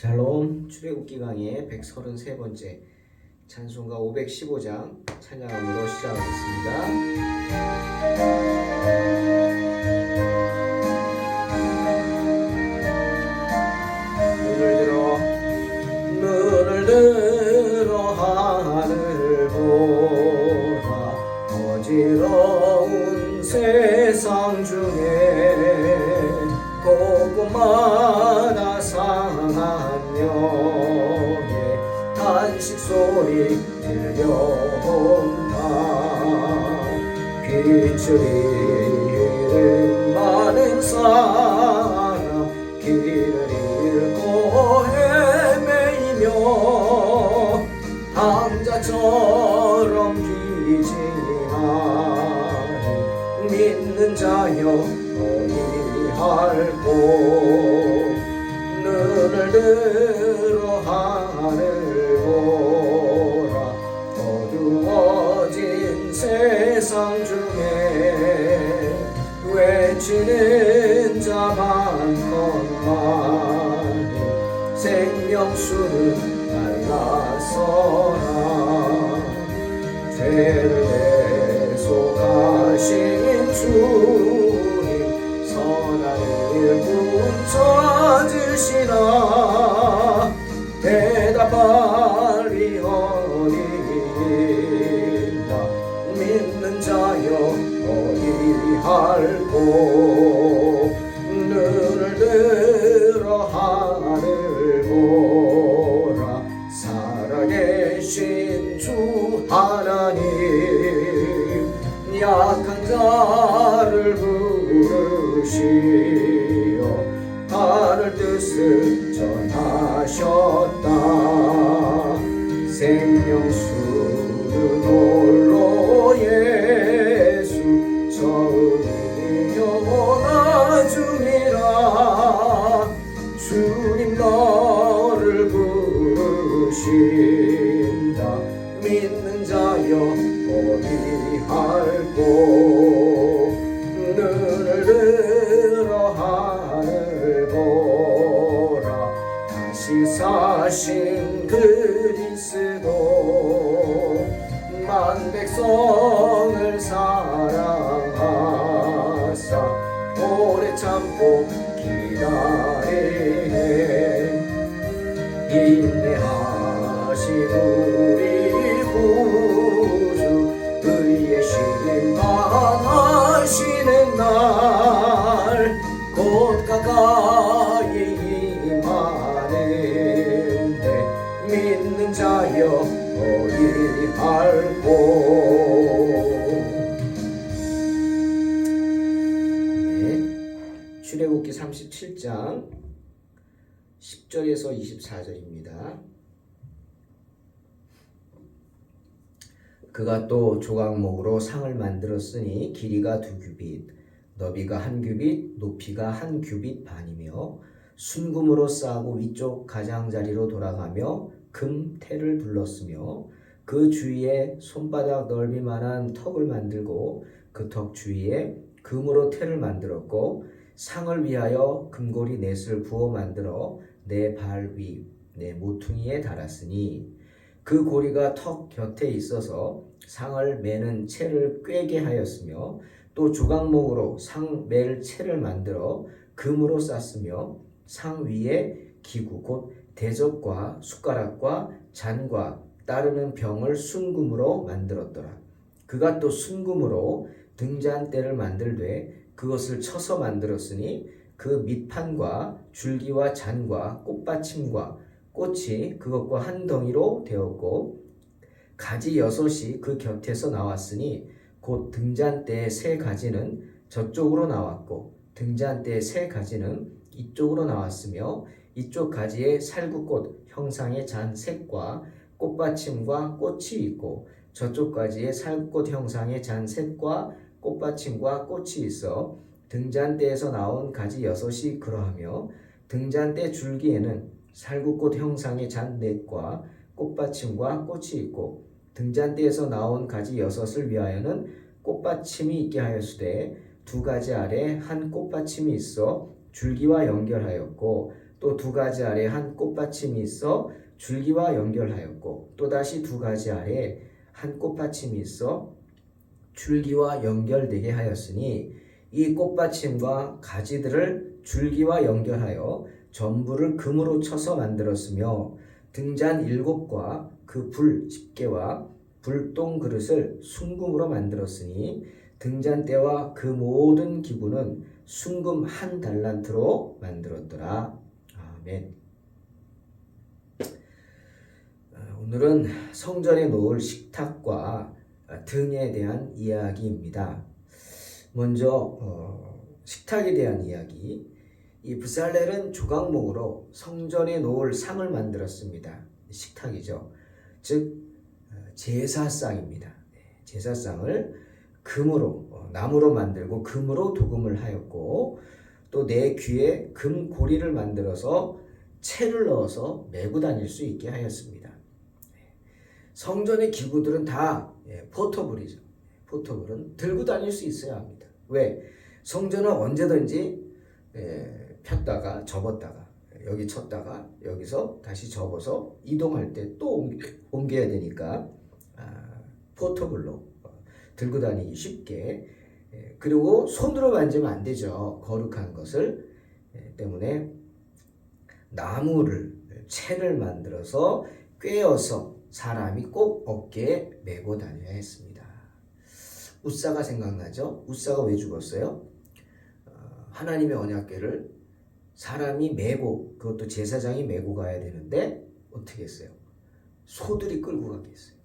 샬롬 출애굽기 강의 133번째 찬송가 515장 찬양함으로 시작하겠습니다. 눈을 들어 하늘 보라. 어지러운 세상 중에 곳곳마다 상한 영의 탄식 소리 들려온다. 빛을 잃은 많은 사람 길을 잃고 헤매이며 항자처럼 기지하니 믿는 자여 어디할꼬. 눈을 들어 하늘 보라. 어두워진 세상 중에 외치는 자 많건만 생명수는 달라서라. 죄를 대속하신 주님 선한 일꾼 찾으시나. 대답하리 어디 있나. 믿는 자여 어디할꼬. 눈을 들어 하늘 보라. 살아계신 주 하나님 약한 자를 부르시어 하늘 뜻을 전하셨다. 생명수는 홀로 예수 처음이 영원하중이라. 주님 너를 부르신다. 믿는 자여 어디할꼬. 눈을 들어 하늘 보라. 다시 사신 그리스도 만 백성을 사랑하사 오래 참고 기다리네. 인내하신 우리 구주 의의 심판하시는 날 곧 가까이 임하는데 믿는 자여 어디할꼬. 출애굽기 37장 10절에서 24절입니다. 그가 또 조각목으로 상을 만들었으니 길이가 2규빗, 너비가 1규빗, 높이가 1규빗 반이며 순금으로 쌓고 위쪽 가장자리로 돌아가며 금테를 둘렀으며 그 주위에 손바닥 넓이만한 턱을 만들고 그 턱 주위에 금으로 테를 만들었고 상을 위하여 금고리 넷을 부어 만들어 내 발 위 내 모퉁이에 달았으니 그 고리가 턱 곁에 있어서 상을 매는 채를 꿰게 하였으며 또 조각목으로 상 맬 채를 만들어 금으로 쌌으며 상 위에 기구 곧 대접과 숟가락과 잔과 따르는 병을 순금으로 만들었더라. 그가 또 순금으로 등잔대를 만들되 그것을 쳐서 만들었으니 그 밑판과 줄기와 잔과 꽃받침과 꽃이 그것과 한 덩이로 되었고 가지 6이 그 곁에서 나왔으니 곧 등잔대의 3가지는 저쪽으로 나왔고 등잔대의 3가지는 이쪽으로 나왔으며 이쪽 가지에 살구꽃 형상의 잔 셋과 꽃받침과 꽃이 있고 저쪽 가지에 살구꽃 형상의 잔 셋과 꽃받침과 꽃이 있어 등잔대에서 나온 가지 6이 그러하며 등잔대 줄기에는 살구꽃 형상의 잔 넷과 꽃받침과 꽃이 있고 등잔대에서 나온 가지 6을 위하여는 꽃받침이 있게 하였으되 2가지 아래 한 꽃받침이 있어 줄기와 연결하였고 또 두 가지 아래 한 꽃받침이 있어 줄기와 연결하였고 또다시 두 가지 아래 한 꽃받침이 있어 줄기와 연결되게 하였으니 이 꽃받침과 가지들을 줄기와 연결하여 전부를 금으로 쳐서 만들었으며 등잔 7과 그 불 10개와 불똥 그릇을 순금으로 만들었으니 등잔대와 그 모든 기구는 순금 1달란트로 만들었더라. 아멘. 오늘은 성전에 놓을 식탁과 등에 대한 이야기입니다. 먼저 식탁에 대한 이야기. 이 브살렐은 조각목으로 성전에 놓을 상을 만들었습니다. 식탁이죠. 즉 제사상입니다. 제사상을 금으로 나무로 만들고 금으로 도금을 하였고 또 내 귀에 금 고리를 만들어서 채를 넣어서 메고 다닐 수 있게 하였습니다. 성전의 기구들은 다 포터블이죠. 포터블은 들고 다닐 수 있어야 합니다. 왜? 성전은 언제든지 폈다가 접었다가 여기 쳤다가 여기서 다시 접어서 이동할 때 또 옮겨야 되니까 포터블로 들고 다니기 쉽게, 그리고 손으로 만지면 안 되죠. 거룩한 것을. 때문에 나무를 채를 만들어서 꿰어서 사람이 꼭 어깨에 메고 다녀야 했습니다. 웃사가 생각나죠? 웃사가 왜 죽었어요? 하나님의 언약궤를 사람이 메고, 그것도 제사장이 메고 가야 되는데 어떻게 했어요? 소들이 끌고 가게 했어요.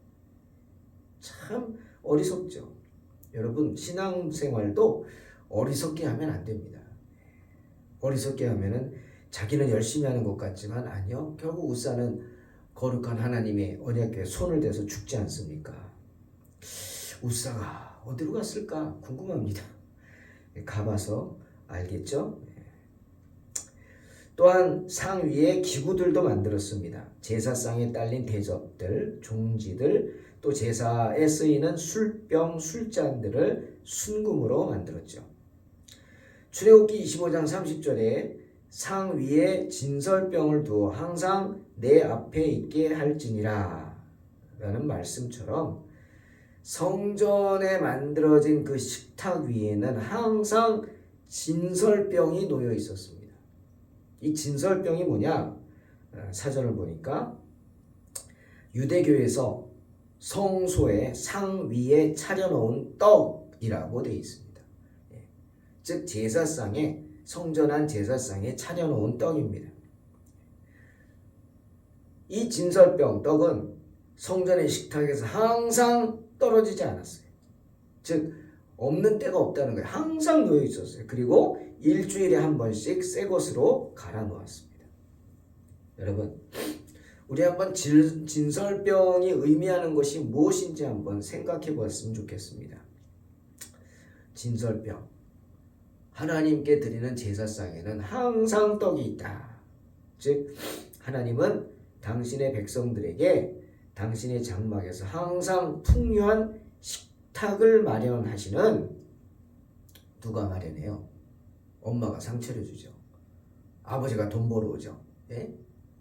참 어리석죠. 여러분, 신앙생활도 어리석게 하면 안 됩니다. 어리석게 하면은 자기는 열심히 하는 것 같지만 아니요, 결국 웃사는 거룩한 하나님의 언약궤에 손을 대서 죽지 않습니까? 웃사가 어디로 갔을까 궁금합니다. 가봐서 알겠죠? 또한 상 위에 기구들도 만들었습니다. 제사상에 딸린 대접들, 종지들, 또 제사에 쓰이는 술병, 술잔들을 순금으로 만들었죠. 출애굽기 25장 30절에 상 위에 진설병을 두어 항상 내 앞에 있게 할지니라 라는 말씀처럼 성전에 만들어진 그 식탁 위에는 항상 진설병이 놓여 있었습니다. 이 진설병이 뭐냐? 사전을 보니까 유대교에서 성소의 상 위에 차려놓은 떡이라고 되어 있습니다. 즉 제사상에, 성전 안 제사상에 차려놓은 떡입니다. 이 진설병 떡은 성전의 식탁에서 항상 떨어지지 않았어요. 즉 없는 때가 없다는 거예요. 항상 놓여 있었어요. 그리고 일주일에 한 번씩 새 것으로 갈아 놓았습니다. 여러분, 우리 한번 진설병이 의미하는 것이 무엇인지 한번 생각해 보았으면 좋겠습니다. 진설병, 하나님께 드리는 제사상에는 항상 떡이 있다. 즉 하나님은 당신의 백성들에게 당신의 장막에서 항상 풍요한 식탁을 마련하시는, 누가 마련해요? 엄마가 상 차려주죠. 아버지가 돈 벌어오죠. 예?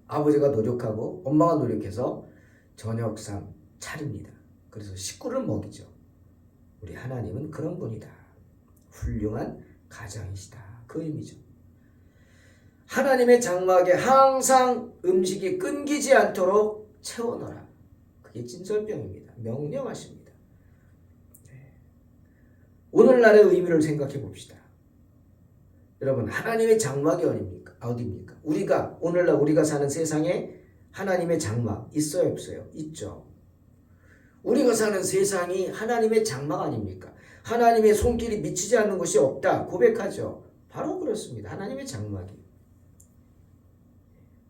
아버지가 노력하고 엄마가 노력해서 저녁상 차립니다. 그래서 식구를 먹이죠. 우리 하나님은 그런 분이다. 훌륭한 가장이시다. 그 의미죠. 하나님의 장막에 항상 음식이 끊기지 않도록 채워넣어라. 그게 진설병입니다. 명령하십니다. 오늘날의 의미를 생각해 봅시다. 여러분, 하나님의 장막이 어디입니까? 오늘날 우리가 사는 세상에 하나님의 장막 있어요, 없어요? 있죠. 우리가 사는 세상이 하나님의 장막 아닙니까? 하나님의 손길이 미치지 않는 곳이 없다 고백하죠. 바로 그렇습니다. 하나님의 장막이.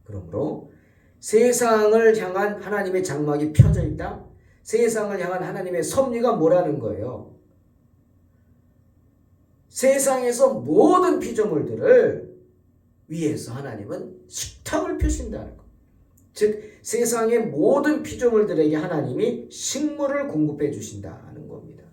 그러므로 세상을 향한 하나님의 장막이 펴져 있다. 세상을 향한 하나님의 섭리가 뭐라는 거예요? 세상에서 모든 피조물들을 위해서 하나님은 식탁을 펴신다는 것. 즉 세상의 모든 피조물들에게 하나님이 식물을 공급해 주신다는 겁니다.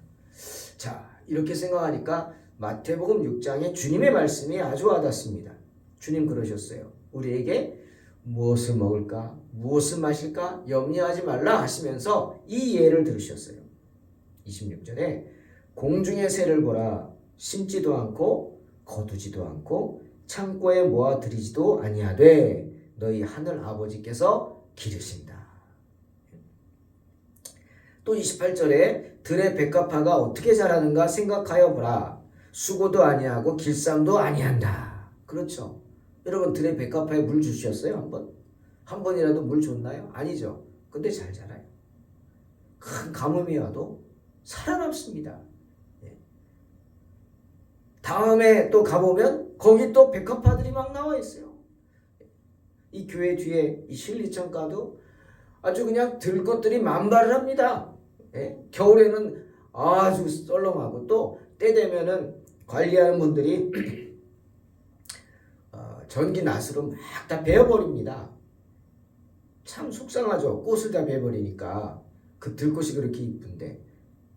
자, 이렇게 생각하니까 마태복음 6장에 주님의 말씀이 아주 와닿습니다. 주님 그러셨어요. 우리에게 무엇을 먹을까, 무엇을 마실까 염려하지 말라 하시면서 이 예를 들으셨어요. 26절에 공중의 새를 보라. 심지도 않고 거두지도 않고 창고에 모아 들이지도 아니하되 너희 하늘 아버지께서 기르신다. 또 28절에 들의 백합화가 어떻게 자라는가 생각하여 보라. 수고도 아니하고 길쌈도 아니한다. 그렇죠. 여러분 들의 백합화에 물 주셨어요? 한 번이라도 물 줬나요? 아니죠. 근데 잘 자라요. 큰 가뭄이 와도 살아남습니다. 다음에 또 가보면 거기 또 백합화들이 막 나와 있어요. 이 교회 뒤에 이 신리천 가도 아주 그냥 들것들이 만발을 합니다. 겨울에는 아주 썰렁하고 또 때 되면은 관리하는 분들이 전기 낫으로 막 다 베어버립니다. 참 속상하죠. 꽃을 다 베어버리니까 그 들꽃이 그렇게 이쁜데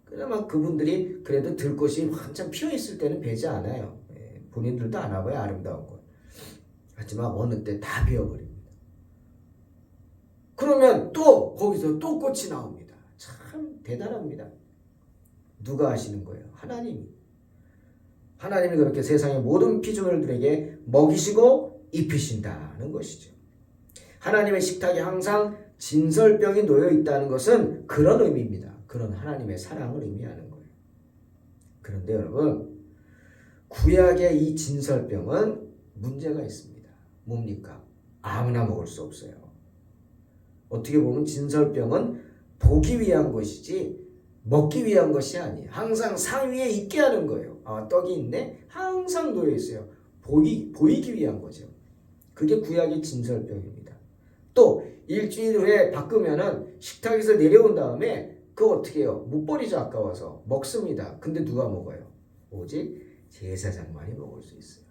그러면 그분들이 그래도 들꽃이 한참 피어있을 때는 베지 않아요. 본인들도 안 와봐요. 아름다운 걸. 하지만 어느 때 다 베어버립니다. 그러면 또 거기서 또 꽃이 나옵니다. 참 대단합니다. 누가 하시는 거예요? 하나님이. 하나님이 그렇게 세상의 모든 피조물들에게 먹이시고 입히신다는 것이죠. 하나님의 식탁에 항상 진설병이 놓여 있다는 것은 그런 의미입니다. 그런 하나님의 사랑을 의미하는 거예요. 그런데 여러분, 구약의 이 진설병은 문제가 있습니다. 뭡니까? 아무나 먹을 수 없어요. 어떻게 보면 진설병은 보기 위한 것이지 먹기 위한 것이 아니에요. 항상 상위에 있게 하는 거예요. 아, 떡이 있네? 항상 놓여 있어요. 보이기 위한 거죠. 그게 구약의 진설병입니다. 또 일주일 후에 바꾸면은 식탁에서 내려온 다음에 그거 어떻게 해요? 못 버리죠. 아까워서. 먹습니다. 근데 누가 먹어요? 오직 제사장만이 먹을 수 있어요.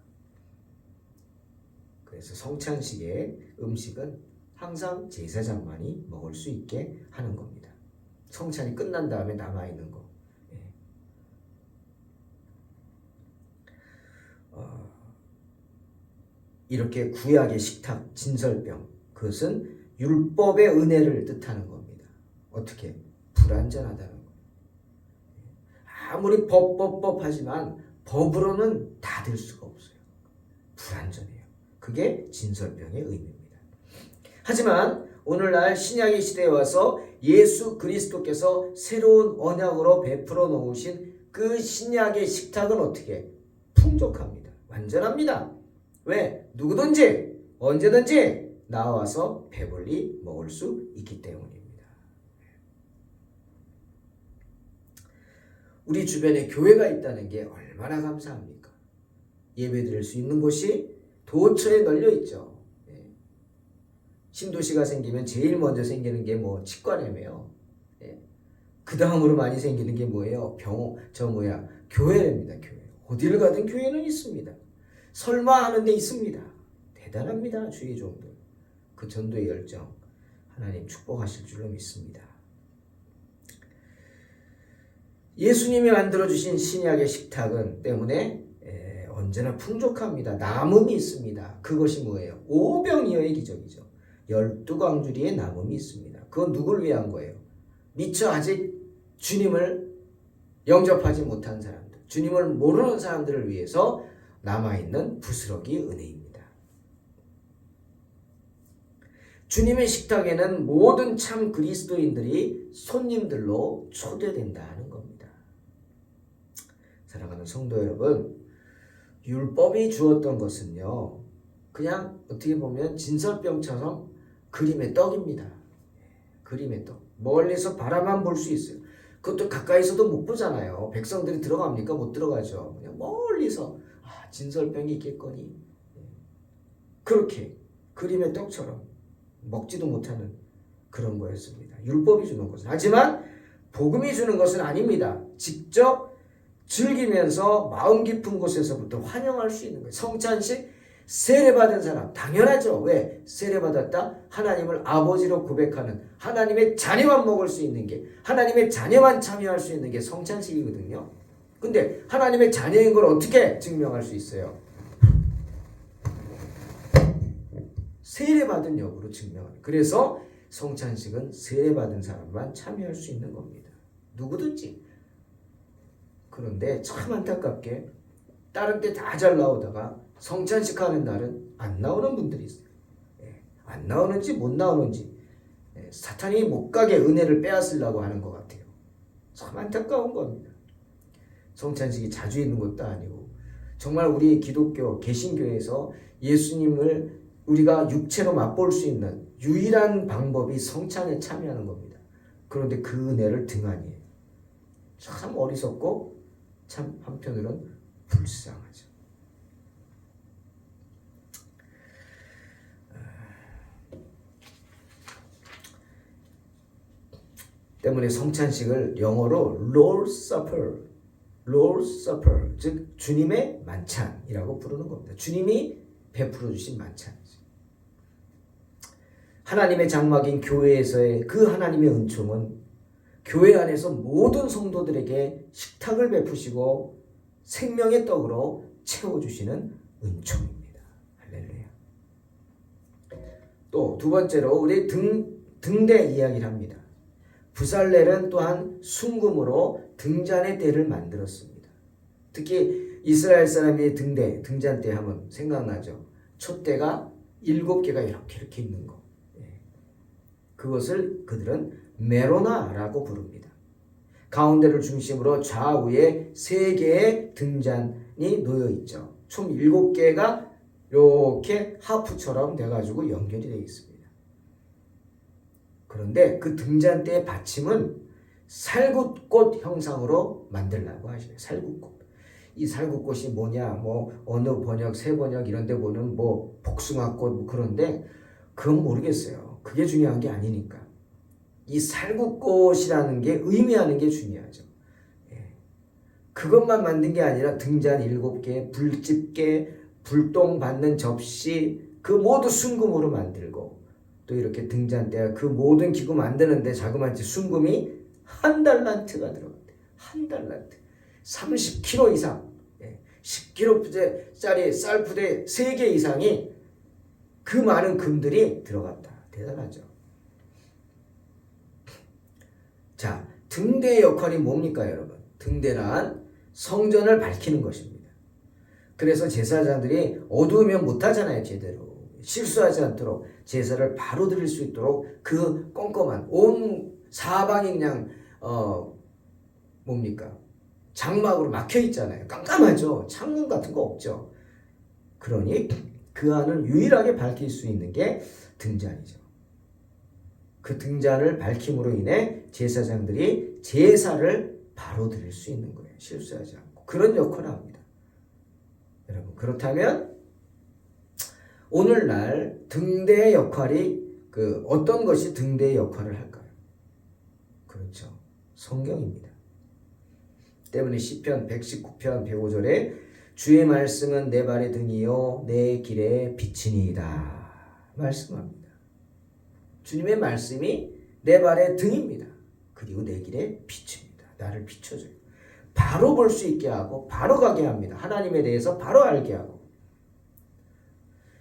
그래서 성찬식의 음식은 항상 제사장만이 먹을 수 있게 하는 겁니다. 성찬이 끝난 다음에 남아있는 거. 이렇게 구약의 식탁, 진설병, 그것은 율법의 은혜를 뜻하는 겁니다. 어떻게? 불완전하다는 거예요. 아무리 법 하지만 법으로는 다 될 수가 없어요. 불완전해요. 그게 진설병의 의미입니다. 하지만 오늘날 신약의 시대에 와서 예수 그리스도께서 새로운 언약으로 베풀어 놓으신 그 신약의 식탁은 어떻게? 풍족합니다. 완전합니다. 왜? 누구든지 언제든지 나와서 배불리 먹을 수 있기 때문입니다. 우리 주변에 교회가 있다는 게 얼마나 감사합니까? 예배드릴 수 있는 곳이 도처에 널려 있죠. 신도시가 생기면 제일 먼저 생기는 게 뭐 치과라며요. 그 다음으로 많이 생기는 게 뭐예요? 교회랍니다. 교회. 어디를 가든 교회는 있습니다. 설마 하는 데 있습니다. 대단합니다. 주의 종들. 그 전도의 열정 하나님 축복하실 줄로 믿습니다. 예수님이 만들어주신 신약의 식탁은 때문에 언제나 풍족합니다. 남음이 있습니다. 그것이 뭐예요? 오병이어의 기적이죠. 12광주리의 남음이 있습니다. 그건 누굴 위한 거예요? 미처 아직 주님을 영접하지 못한 사람들, 주님을 모르는 사람들을 위해서 남아있는 부스러기 은혜입니다. 주님의 식탁에는 모든 참 그리스도인들이 손님들로 초대된다는 겁니다. 사랑하는 성도 여러분, 율법이 주었던 것은요, 그냥 어떻게 보면 진설병처럼 그림의 떡입니다. 그림의 떡. 멀리서 바라만 볼 수 있어요. 그것도 가까이서도 못 보잖아요. 백성들이 들어갑니까? 못 들어가죠. 그냥 멀리서 진설병이 있겠거니. 그렇게 그림의 떡처럼 먹지도 못하는 그런 거였습니다. 율법이 주는 것은. 하지만 복음이 주는 것은 아닙니다. 직접 즐기면서 마음 깊은 곳에서부터 환영할 수 있는 거예요. 성찬식 세례받은 사람 당연하죠. 왜? 세례받았다? 하나님을 아버지로 고백하는 하나님의 자녀만 먹을 수 있는 게, 하나님의 자녀만 참여할 수 있는 게 성찬식이거든요. 근데 하나님의 자녀인 걸 어떻게 증명할 수 있어요? 세례받은 여부로 증명하는. 그래서 성찬식은 세례받은 사람만 참여할 수 있는 겁니다. 누구든지. 그런데 참 안타깝게 다른 때 다 잘 나오다가 성찬식 하는 날은 안 나오는 분들이 있어요. 안 나오는지 못 나오는지 사탄이 못 가게 은혜를 빼앗으려고 하는 것 같아요. 참 안타까운 겁니다. 성찬식이 자주 있는 것도 아니고 정말 우리 기독교 개신교에서 예수님을 우리가 육체로 맛볼 수 있는 유일한 방법이 성찬에 참여하는 겁니다. 그런데 그 은혜를 등한히 해요. 참 어리석고 참 한편으로는 불쌍하죠. 때문에 성찬식을 영어로 Lord's Supper, 즉 주님의 만찬이라고 부르는 겁니다. 주님이 베풀어 주신 만찬이죠. 하나님의 장막인 교회에서의 그 하나님의 은총은 교회 안에서 모든 성도들에게 식탁을 베푸시고 생명의 떡으로 채워주시는 은총입니다. 할렐루야. 또 두 번째로 우리 등대 이야기를 합니다. 부살렐은 또한 순금으로 등잔의 때를 만들었습니다. 특히 이스라엘 사람이 등잔대 하면 생각나죠. 촛대가 7개가 이렇게 있는 거. 그것을 그들은 메로나라고 부릅니다. 가운데를 중심으로 좌우에 3개의 등잔이 놓여 있죠. 총 7개가 이렇게 하프처럼 돼가지고 연결이 되어 있습니다. 그런데 그 등잔대의 받침은 살구꽃 형상으로 만들라고 하시네요. 살구꽃. 이 살구꽃이 뭐냐, 어느 번역, 새 번역 이런 데 보는 복숭아꽃 그런데 그건 모르겠어요. 그게 중요한 게 아니니까. 이 살구꽃이라는 게 의미하는 게 중요하죠. 그것만 만든 게 아니라 등잔 7개, 불집게, 불똥 받는 접시 그 모두 순금으로 만들고 또 이렇게 등잔대와 그 모든 기구 만드는데 자그마치 순금이 1달란트가 들어간대요. 1달란트. 30kg 이상. 10kg짜리 쌀부대 3개 이상이 그 많은 금들이 들어갔다. 대단하죠. 자, 등대의 역할이 뭡니까, 여러분? 등대란 성전을 밝히는 것입니다. 그래서 제사장들이 어두우면 못하잖아요, 제대로. 실수하지 않도록 제사를 바로 드릴 수 있도록 그 껌껌한 온 사방이 그냥 장막으로 막혀 있잖아요. 깜깜하죠. 창문 같은 거 없죠. 그러니 그 안을 유일하게 밝힐 수 있는 게 등잔이죠. 그 등잔을 밝힘으로 인해 제사장들이 제사를 바로 드릴 수 있는 거예요. 실수하지 않고. 그런 역할을 합니다. 여러분, 그렇다면 오늘날 등대의 역할이 어떤 것이 등대의 역할을 할까요? 그렇죠. 성경입니다. 때문에 시편 119편 105절에 주의 말씀은 내 발의 등이요 내 길의 빛이니이다 말씀합니다. 주님의 말씀이 내 발의 등입니다. 그리고 내 길의 빛입니다. 나를 비춰줘요. 바로 볼 수 있게 하고 바로 가게 합니다. 하나님에 대해서 바로 알게 하고.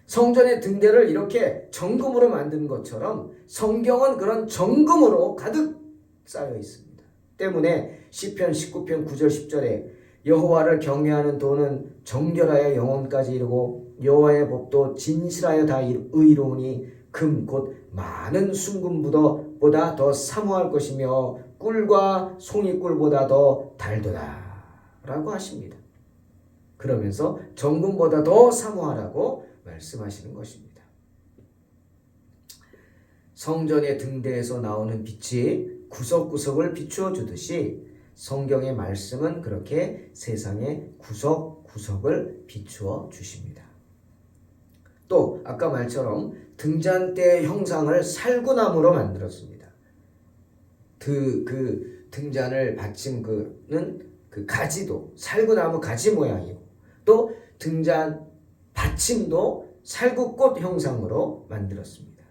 성전의 등대를 이렇게 정금으로 만든 것처럼 성경은 그런 정금으로 가득 쌓여 있습니다. 때문에 시편 19편 9절 10절에 여호와를 경외하는 도는 정결하여 영혼까지 이르고 여호와의 법도 진실하여 다 의로우니 금 곧 많은 순금보다 더 사모할 것이며 꿀과 송이꿀보다 더 달도다 라고 하십니다. 그러면서 정금보다 더 사모하라고 말씀하시는 것입니다. 성전의 등대에서 나오는 빛이 구석구석을 비추어 주듯이 성경의 말씀은 그렇게 세상의 구석구석을 비추어 주십니다. 또 아까 말처럼 등잔대의 형상을 살구나무로 만들었습니다. 그 등잔을 받침 그 가지도 살구나무 가지 모양이고 또 등잔 받침도 살구꽃 형상으로 만들었습니다.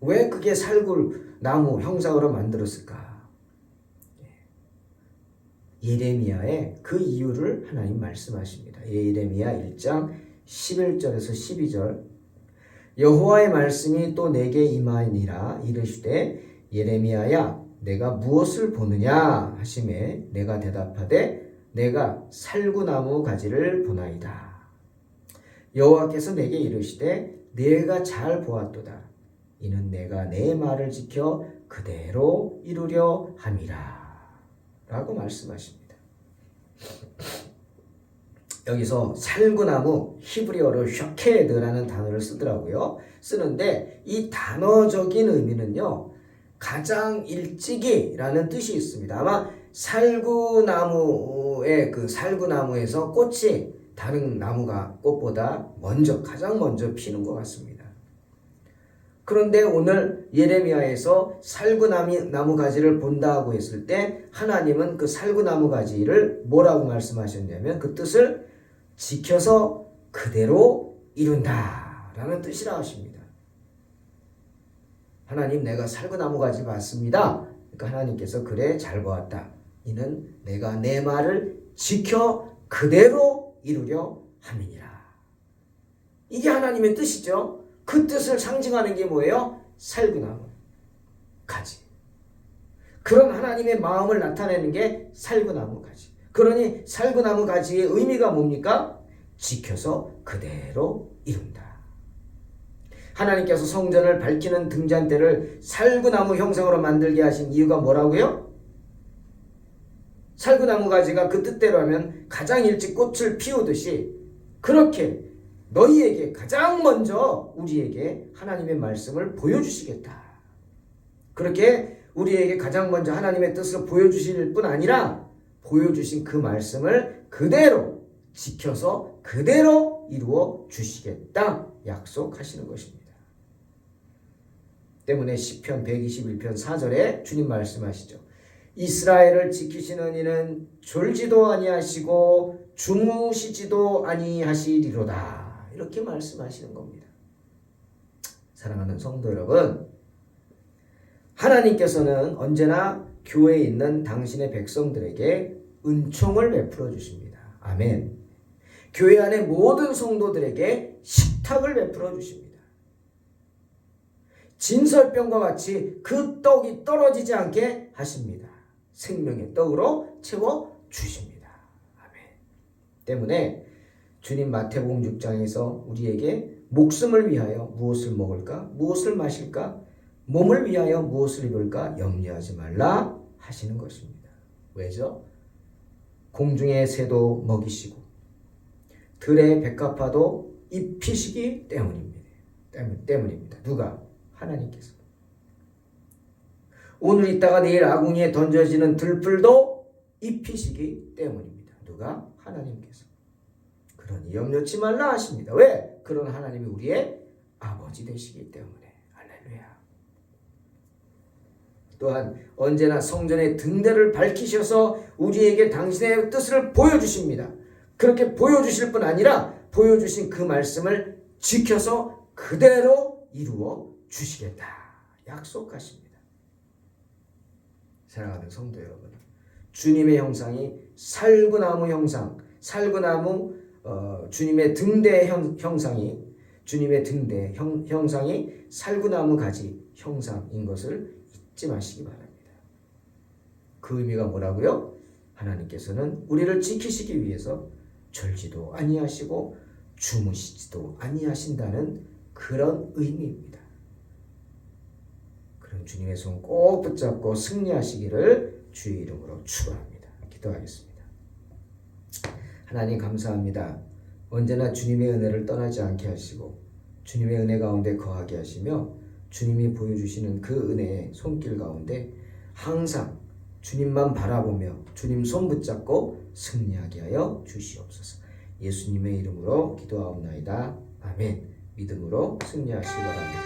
왜 그게 살구나무 형상으로 만들었을까? 예레미야의 그 이유를 하나님 말씀하십니다. 예레미야 1장 11절에서 12절 여호와의 말씀이 또 내게 임하니라 이르시되 예레미야야 내가 무엇을 보느냐 하시매 내가 대답하되 내가 살구나무 가지를 보나이다. 여호와께서 내게 이르시되 내가 잘 보았도다. 이는 내가 내 말을 지켜 그대로 이루려 함이라 라고 말씀하십니다. 여기서 살구나무, 히브리어로 셔케드라는 단어를 쓰더라고요. 쓰는데 이 단어적인 의미는요, 가장 일찍이라는 뜻이 있습니다. 아마 살구나무의 그 살구나무에서 꽃이 다른 나무가 꽃보다 가장 먼저 피는 것 같습니다. 그런데 오늘 예레미야에서 살구나무 가지를 본다고 했을 때 하나님은 그 살구나무 가지를 뭐라고 말씀하셨냐면 그 뜻을 지켜서 그대로 이룬다 라는 뜻이라 하십니다. 하나님 내가 살구나무 가지 봤습니다. 그러니까 하나님께서 그래 잘 보았다. 이는 내가 내 말을 지켜 그대로 이루려 함이니라. 이게 하나님의 뜻이죠. 그 뜻을 상징하는 게 뭐예요? 살구나무 가지. 그런 하나님의 마음을 나타내는 게 살구나무 가지. 그러니 살구나무 가지의 의미가 뭡니까? 지켜서 그대로 이룬다. 하나님께서 성전을 밝히는 등잔대를 살구나무 형상으로 만들게 하신 이유가 뭐라고요? 살구나무 가지가 그 뜻대로 하면 가장 일찍 꽃을 피우듯이 그렇게 너희에게 가장 먼저 우리에게 하나님의 말씀을 보여주시겠다. 그렇게 우리에게 가장 먼저 하나님의 뜻을 보여주실 뿐 아니라 보여주신 그 말씀을 그대로 지켜서 그대로 이루어 주시겠다 약속하시는 것입니다. 때문에 시편 121편 4절에 주님 말씀하시죠. 이스라엘을 지키시는 이는 졸지도 아니하시고 주무시지도 아니하시리로다. 이렇게 말씀하시는 겁니다. 사랑하는 성도 여러분, 하나님께서는 언제나 교회에 있는 당신의 백성들에게 은총을 베풀어 주십니다. 아멘. 교회 안의 모든 성도들에게 식탁을 베풀어 주십니다. 진설병과 같이 그 떡이 떨어지지 않게 하십니다. 생명의 떡으로 채워 주십니다. 아멘. 때문에 주님 마태복음 6장에서 우리에게 목숨을 위하여 무엇을 먹을까? 무엇을 마실까? 몸을 위하여 무엇을 입을까? 염려하지 말라 하시는 것입니다. 왜죠? 공중의 새도 먹이시고 들의 백합화도 입히시기 때문입니다. 누가? 하나님께서. 오늘 있다가 내일 아궁이에 던져지는 들풀도 입히시기 때문입니다. 누가? 하나님께서. 그러니 염려치 말라 하십니다. 왜? 그런 하나님이 우리의 아버지 되시기 때문에. 할렐루야. 또한 언제나 성전의 등대를 밝히셔서 우리에게 당신의 뜻을 보여주십니다. 그렇게 보여주실 뿐 아니라 보여주신 그 말씀을 지켜서 그대로 이루어 주시겠다 약속하십니다. 사랑하는 성도 여러분, 주님의 형상이 살구나무 형상, 주님의 등대 형상이 주님의 등대 형상이 살구나무 가지 형상인 것을 잊지 마시기 바랍니다. 그 의미가 뭐라고요? 하나님께서는 우리를 지키시기 위해서 졸지도 아니하시고 주무시지도 아니하신다는 그런 의미입니다. 그런 주님의 손 꼭 붙잡고 승리하시기를 주의 이름으로 축원합니다. 기도하겠습니다. 하나님 감사합니다. 언제나 주님의 은혜를 떠나지 않게 하시고 주님의 은혜 가운데 거하게 하시며 주님이 보여주시는 그 은혜의 손길 가운데 항상 주님만 바라보며 주님 손 붙잡고 승리하게 하여 주시옵소서. 예수님의 이름으로 기도하옵나이다. 아멘. 믿음으로 승리하시기 바랍니다.